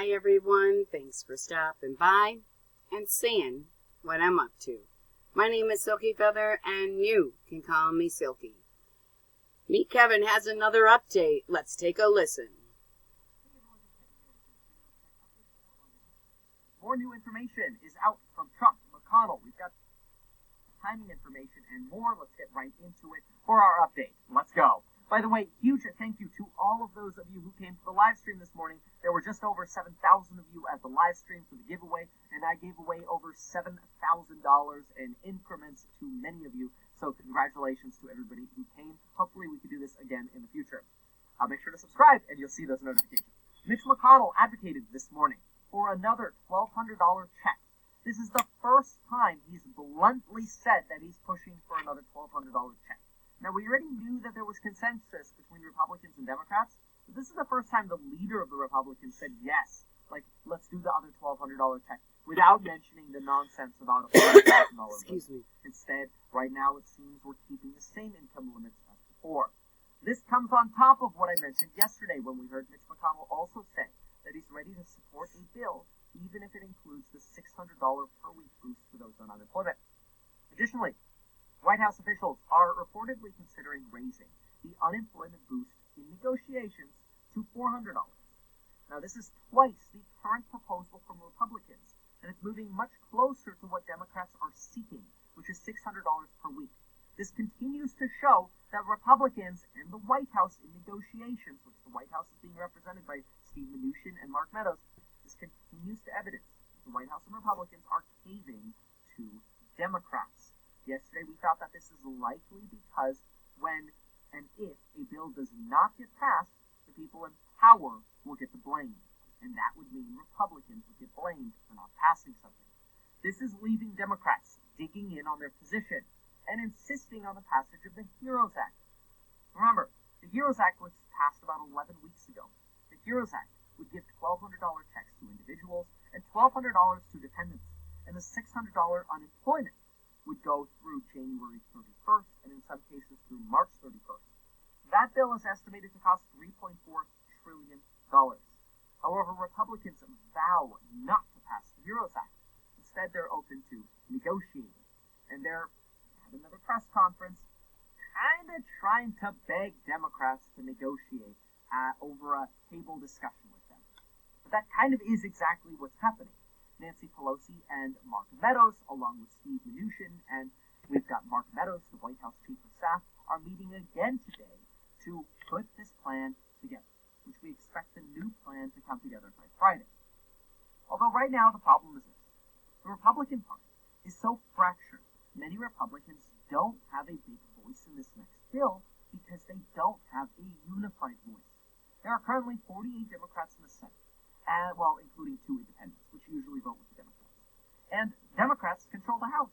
Hi everyone, thanks for stopping by and seeing what I'm up to. My name is Silkyfeather and you can call me Silky. Meet Kevin has another update. Let's take a listen. More new information is out from Trump, McConnell. We've got timing information and more. Let's get right into it for our update. Let's go. By the way, huge thank you to all of those of you who came to the live stream this morning. There were just over 7,000 of you at the live stream for the giveaway, and I gave away over $7,000 in increments to many of you. So congratulations to everybody who came. Hopefully we can do this again in the future. Make sure to subscribe and you'll see those notifications. Mitch McConnell advocated this morning for another $1,200 check. This is the first time he's bluntly said that he's pushing for another $1,200 check. Now, we already knew that there was consensus between Republicans and Democrats, but this is the first time the leader of the Republicans said yes, like, let's do the other $1,200 check, without mentioning the nonsense about a $4,000. Excuse me. Instead, right now it seems we're keeping the same income limits as before. This comes on top of what I mentioned yesterday when we heard Mitch McConnell also say that he's ready to support a bill, even if it includes the $600 per week boost for those on unemployment. Additionally, White House officials are reportedly considering raising the unemployment boost in negotiations to $400. Now, this is twice the current proposal from Republicans, and it's moving much closer to what Democrats are seeking, which is $600 per week. This continues to show that Republicans and the White House in negotiations, which the White House is being represented by Steve Mnuchin and Mark Meadows, this continues to evidence the White House and Republicans are caving to Democrats. Yesterday, we thought that this is likely because when and if a bill does not get passed, the people in power will get the blame, and that would mean Republicans would get blamed for not passing something. This is leaving Democrats digging in on their position and insisting on the passage of the HEROES Act. Remember, the HEROES Act was passed about 11 weeks ago. The HEROES Act would give $1,200 checks to individuals and $1,200 to dependents, and the $600 unemployment would go through January 31st, and in some cases through March 31st. That bill is estimated to cost $3.4 trillion. However, Republicans vow not to pass the HEROES Act. Instead, they're open to negotiating, and they're at another press conference kind of trying to beg Democrats to negotiate over a table discussion with them. But that kind of is exactly what's happening. Nancy Pelosi and Mark Meadows, along with Steve Mnuchin, and we've got Mark Meadows, the White House Chief of Staff, are meeting again today to put this plan together, which we expect the new plan to come together by Friday. Although right now the problem is this. The Republican Party is so fractured, many Republicans don't have a big voice in this next bill because they don't have a unified voice. There are currently 48 Democrats in the Senate. Including 2 independents, which usually vote with the Democrats. And Democrats control the House.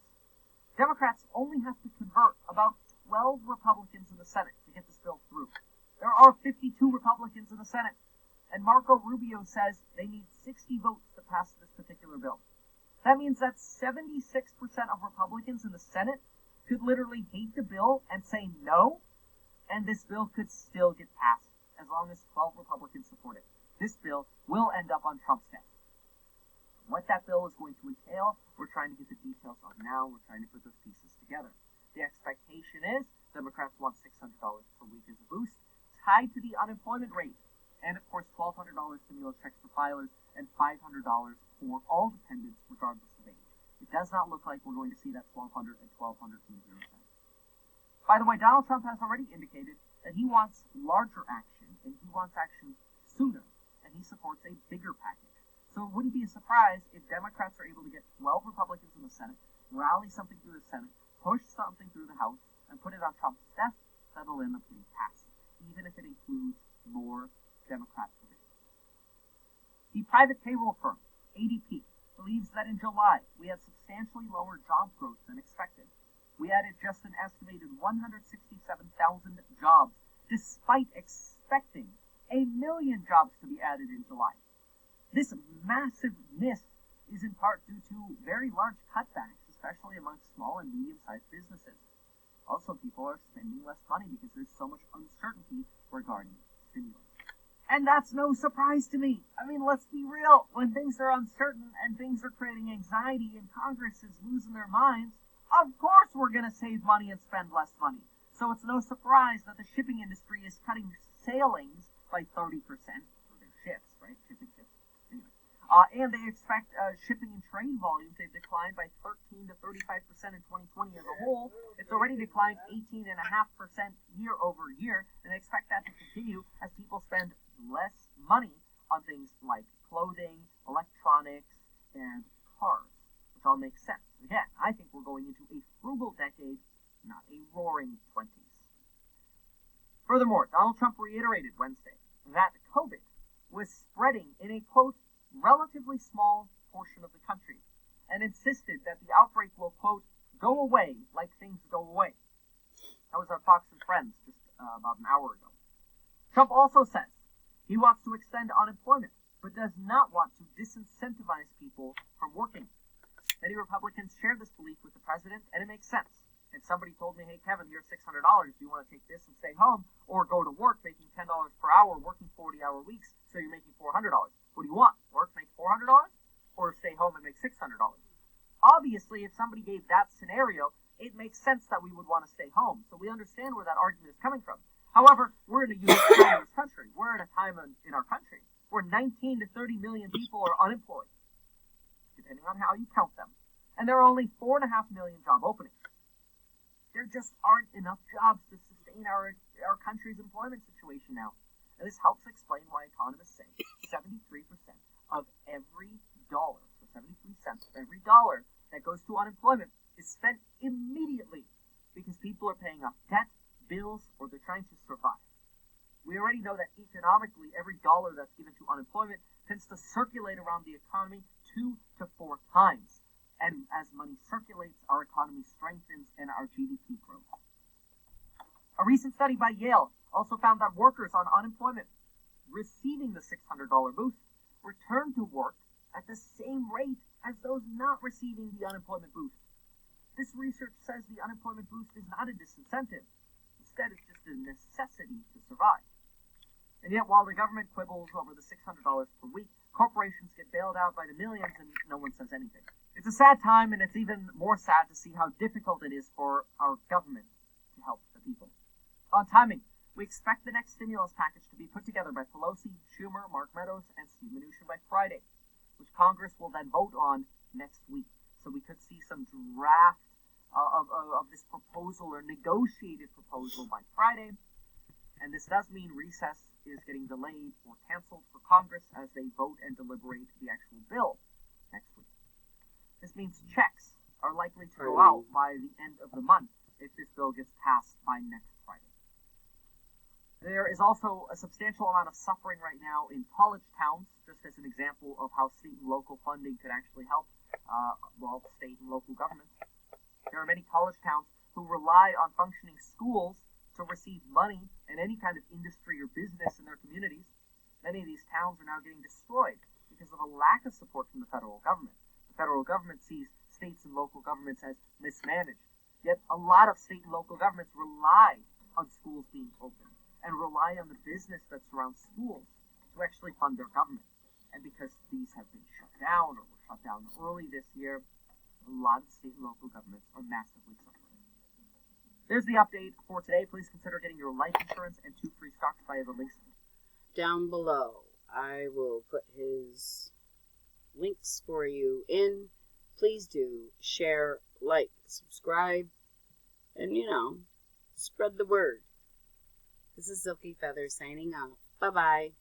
Democrats only have to convert about 12 Republicans in the Senate to get this bill through. There are 52 Republicans in the Senate, and Marco Rubio says they need 60 votes to pass this particular bill. That means that 76% of Republicans in the Senate could literally hate the bill and say no, and this bill could still get passed as long as 12 Republicans support it. This bill will end up on Trump's desk. What that bill is going to entail, we're trying to get the details on now. We're trying to put those pieces together. The expectation is Democrats want $600 per week as a boost, tied to the unemployment rate. And, of course, $1,200 stimulus checks for filers and $500 for all dependents, regardless of age. It does not look like we're going to see that $1,200 and $1,200 from the 0 cents. By the way, Donald Trump has already indicated that he wants larger action, and he wants action sooner. And he supports a bigger package. So it wouldn't be a surprise if Democrats are able to get 12 Republicans in the Senate, rally something through the Senate, push something through the House, and put it on Trump's desk that'll end up getting passed, even if it includes more Democrat provisions. The private payroll firm, ADP, believes that in July we had substantially lower job growth than expected. We added just an estimated 167,000 jobs, despite expecting 1 million jobs to be added in July. This massive miss is in part due to very large cutbacks, especially among small and medium-sized businesses. Also, people are spending less money because there's so much uncertainty regarding stimulus. And that's no surprise to me. I mean, let's be real. When things are uncertain and things are creating anxiety and Congress is losing their minds, of course we're going to save money and spend less money. So it's no surprise that the shipping industry is cutting sailings by 30% for their ships, right? Shipping ships. Anyway. And they expect shipping and trade volumes to decline by 13 to 35% in 2020 as a whole. It's already declined 18.5% year over year, and they expect that to continue as people spend less money on things like clothing, electronics, and cars, which all makes sense. Again, I think we're going into a frugal decade, not a roaring 20s. Furthermore, Donald Trump reiterated Wednesday that COVID was spreading in a, quote, relatively small portion of the country, and insisted that the outbreak will, quote, go away like things go away. That was on Fox and Friends just about an hour ago. Trump also says he wants to extend unemployment, but does not want to disincentivize people from working. Many Republicans share this belief with the president, and it makes sense. If somebody told me, hey, Kevin, here's $600, do you want to take this and stay home, or go to work making $10 per hour, working 40-hour weeks, so you're making $400? What do you want? Work, make $400, or stay home and make $600? Obviously, if somebody gave that scenario, it makes sense that we would want to stay home. So we understand where that argument is coming from. However, we're in a unique time in this country. We're in a time in our country where 19 to 30 million people are unemployed, depending on how you count them. And there are only 4.5 million job openings. There just aren't enough jobs to sustain our country's employment situation now. And this helps explain why economists say 73% of every dollar, so 73 cents of every dollar that goes to unemployment is spent immediately because people are paying off debt, bills, or they're trying to survive. We already know that economically, every dollar that's given to unemployment tends to circulate around the economy 2 to 4 times. And as money circulates, our economy strengthens and our GDP grows. A recent study by Yale also found that workers on unemployment receiving the $600 boost return to work at the same rate as those not receiving the unemployment boost. This research says the unemployment boost is not a disincentive. Instead, it's just a necessity to survive. And yet, while the government quibbles over the $600 per week, corporations get bailed out by the millions and no one says anything. It's a sad time, and it's even more sad to see how difficult it is for our government to help the people. On timing, we expect the next stimulus package to be put together by Pelosi, Schumer, Mark Meadows, and Steve Mnuchin by Friday, which Congress will then vote on next week. So we could see some draft of this proposal or negotiated proposal by Friday. And this does mean recess is getting delayed or canceled for Congress as they vote and deliberate the actual bill next week. This means checks are likely to go out by the end of the month if this bill gets passed by next Friday. There is also a substantial amount of suffering right now in college towns, just as an example of how state and local funding could actually help, state and local governments. There are many college towns who rely on functioning schools to receive money and any kind of industry or business in their communities. Many of these towns are now getting destroyed because of a lack of support from the federal government. The federal government sees states and local governments as mismanaged. Yet a lot of state and local governments rely on schools being open and rely on the business that surrounds schools to actually fund their government. And because these have been shut down or were shut down early this year, a lot of state and local governments are massively suffering. There's the update for today. Please consider getting your life insurance and 2 free stocks via the links down below. I will put his links for you in. Please do share, like, subscribe, and, spread the word. This is Silkyfeather signing off. Bye-bye.